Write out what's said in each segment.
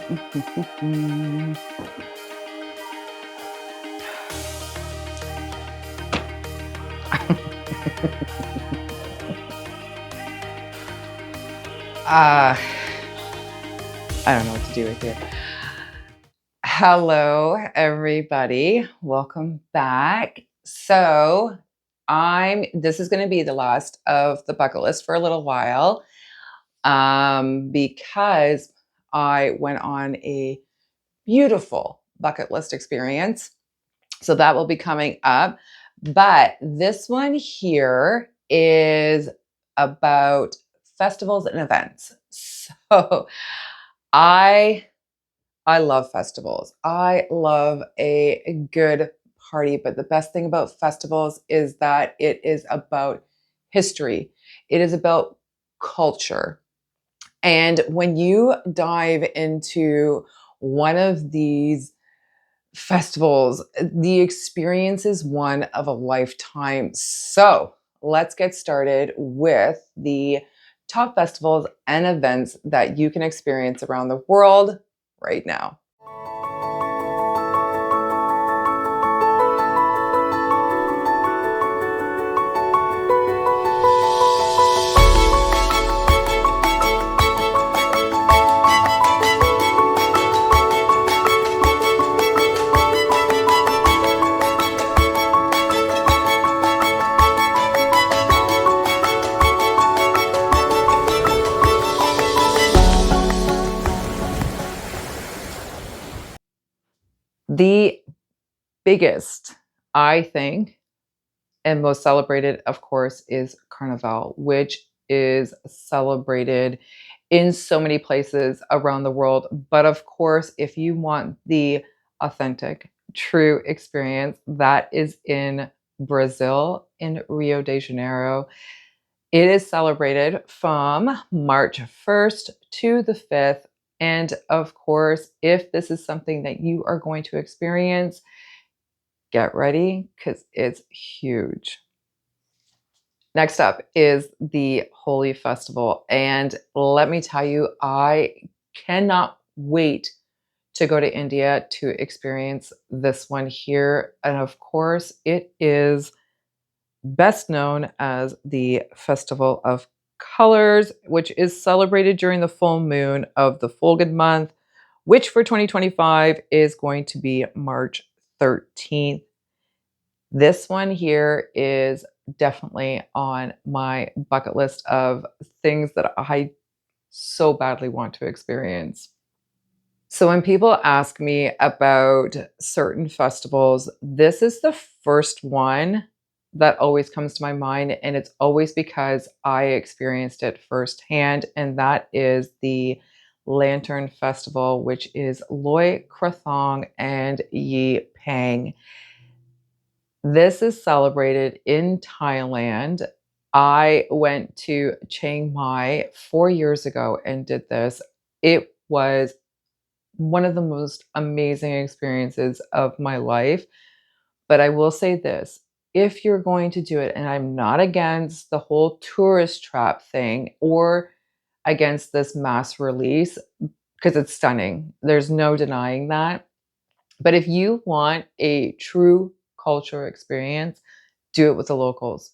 I don't know what to do with you. Hello, everybody. Welcome back. So, this is going to be the last of the bucket list for a little while, because I went on a beautiful bucket list experience. So that will be coming up. But this one here is about festivals and events. So I I love festivals. I love a good party, but the best thing about festivals is that it is about history. It is about culture. And when you dive into one of these festivals, the experience is one of a lifetime. So let's get started with the top festivals and events that you can experience around the world right now. The biggest, I think, and most celebrated, of course, is Carnival, which is celebrated in so many places around the world. But of course, if you want the authentic, true experience, that is in Brazil, in Rio de Janeiro. It is celebrated from March 1st to the 5th. And of course, if this is something that you are going to experience, get ready because it's huge. Next up is the Holi Festival. And let me tell you, I cannot wait to go to India to experience this one here. And of course, it is best known as the Festival of Colors, which is celebrated during the full moon of the Fulgid month, which for 2025 is going to be March 13th. This one here is definitely on my bucket list of things that I so badly want to experience. So when people ask me about certain festivals, this is the first one that always comes to my mind. And it's always because I experienced it firsthand. And that is the Lantern Festival, which is Loy Krathong and Yi Peng. This is celebrated in Thailand. I went to Chiang Mai 4 years ago and did this. It was one of the most amazing experiences of my life. But I will say this, if you're going to do it, and I'm not against the whole tourist trap thing or against this mass release, because it's stunning. There's no denying that. But if you want a true culture experience, do it with the locals.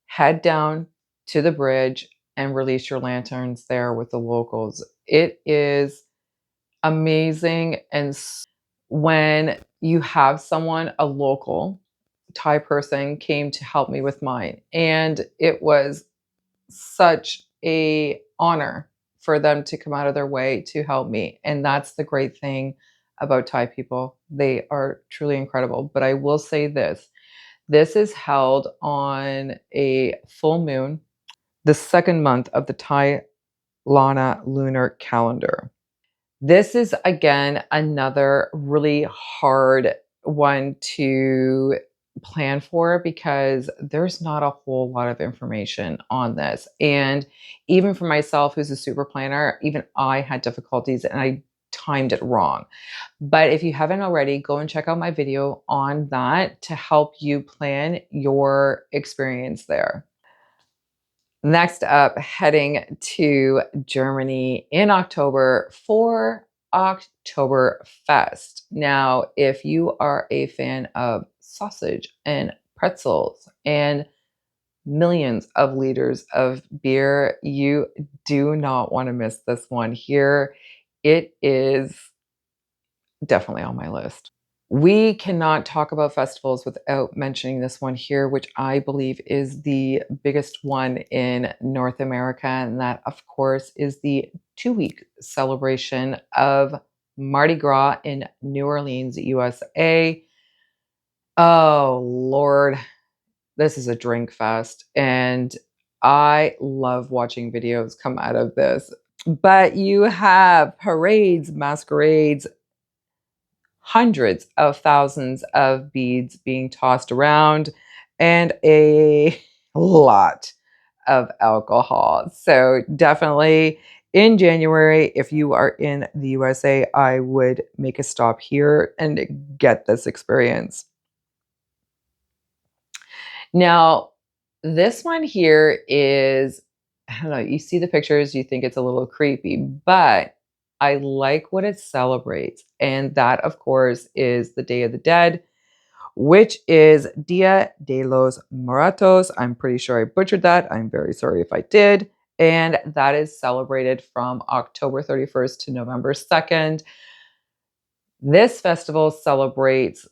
Head down to the bridge and release your lanterns there with the locals. It is amazing. And when you have someone, a local Thai person, came to help me with mine, and it was such a honor for them to come out of their way to help me. And that's the great thing about Thai people. They are truly incredible. But I will say this is held on a full moon, the second month of the Thai Lana lunar calendar. This is again another really hard one to plan for because there's not a whole lot of information on this. And even for myself, who's a super planner, even I had difficulties and I timed it wrong. But if you haven't already, go and check out my video on that to help you plan your experience there. Next up, heading to Germany in October for Octoberfest. Now, if you are a fan of sausage and pretzels and millions of liters of beer, you do not want to miss this one here. It is definitely on my list. We cannot talk about festivals without mentioning this one here, which I believe is the biggest one in North America. And that, of course, is the 2-week celebration of Mardi Gras in New Orleans, USA. Oh, Lord, this is a drink fest. And I love watching videos come out of this. But you have parades, masquerades, hundreds of thousands of beads being tossed around, and a lot of alcohol. So definitely in January, if you are in the USA, I would make a stop here and get this experience. Now, this one here is, I don't know, you see the pictures, you think it's a little creepy, but I like what it celebrates. And that, of course, is the Day of the Dead, which is Dia de los Muertos. I'm pretty sure I butchered that. I'm very sorry if I did. And that is celebrated from October 31st to November 2nd. This festival celebrates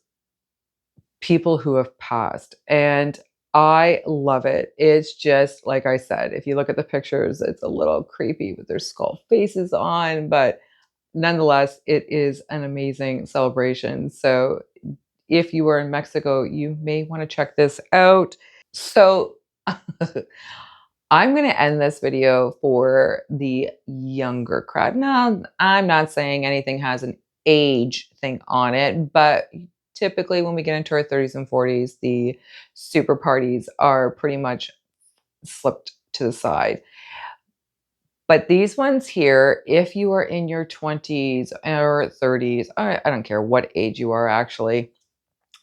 people who have passed. And I love it. It's just, like I said, if you look at the pictures, it's a little creepy with their skull faces on, but nonetheless, it is an amazing celebration. So if you are in Mexico, you may want to check this out. So I'm going to end this video for the younger crowd. Now, I'm not saying anything has an age thing on it, but typically when we get into our 30s and 40s, the super parties are pretty much slipped to the side. But these ones here, if you are in your 20s or 30s, I don't care what age you are actually,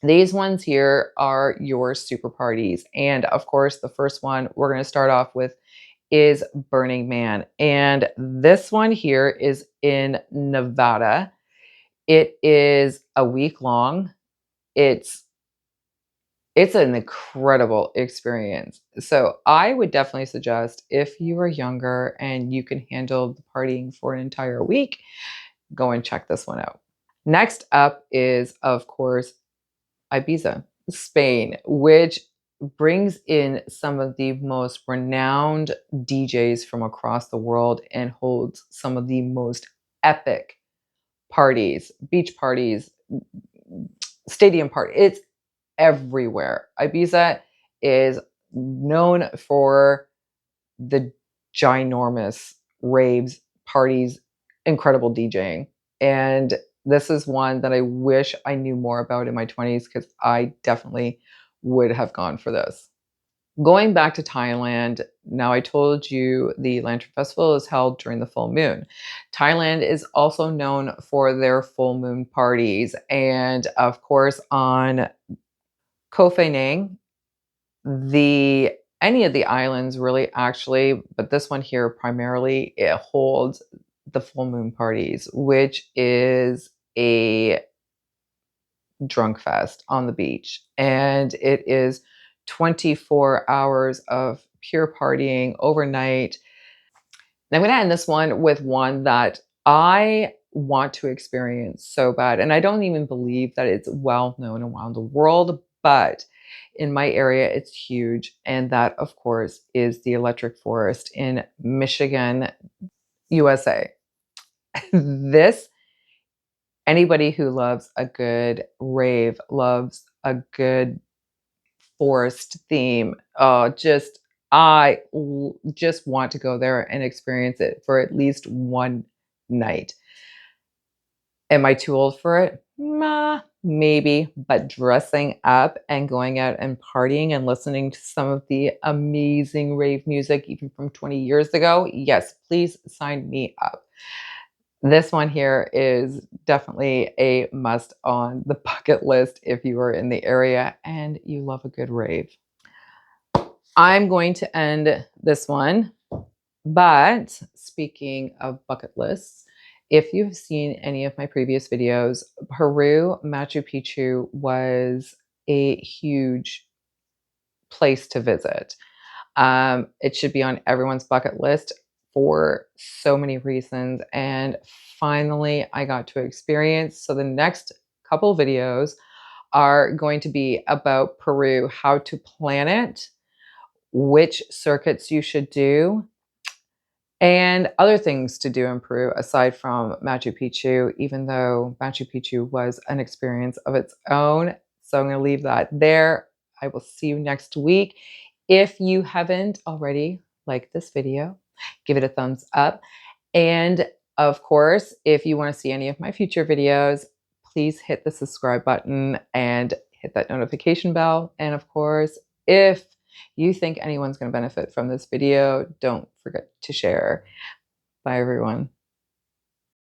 these ones here are your super parties. And of course, the first one we're going to start off with is Burning Man. And this one here is in Nevada. It is a week long. It's an incredible experience. So I would definitely suggest if you are younger and you can handle the partying for an entire week, go and check this one out. Next up is, of course, Ibiza, Spain, which brings in some of the most renowned DJs from across the world and holds some of the most epic parties, beach parties, stadium parties. It's everywhere. Ibiza is known for the ginormous raves, parties, incredible DJing. And this is one that I wish I knew more about in my 20s because I definitely would have gone for this. Going back to Thailand, now I told you the Lantern Festival is held during the full moon. Thailand is also known for their full moon parties. And of course, on Koh Phangan, the any of the islands really actually, but this one here primarily, it holds the full moon parties, which is a drunk fest on the beach. And it is 24 hours of pure partying overnight. And I'm going to end this one with one that I want to experience so bad. And I don't even believe that it's well known around the world, but in my area, it's huge. And that, of course, is the Electric Forest in Michigan, USA. This, anybody who loves a good rave, loves a good forest theme. Just want to go there and experience it for at least one night. Am I too old for it? Maybe, but dressing up and going out and partying and listening to some of the amazing rave music, even from 20 years ago, yes, please sign me up. This one here is definitely a must on the bucket list if you are in the area and you love a good rave. I'm going to end this one, but speaking of bucket lists, If you've seen any of my previous videos, Peru, Machu Picchu was a huge place to visit. It should be on everyone's bucket list for so many reasons. And finally, I got to experience. So the next couple videos are going to be about Peru, how to plan it, which circuits you should do, and other things to do in Peru aside from Machu Picchu, even though Machu Picchu was an experience of its own. So I'm going to leave that there. I will see you next week. If you haven't already liked this video, give it a thumbs up. And of course, if you want to see any of my future videos, please hit the subscribe button and hit that notification bell. And of course, if you think anyone's going to benefit from this video, don't forget to share. Bye, everyone.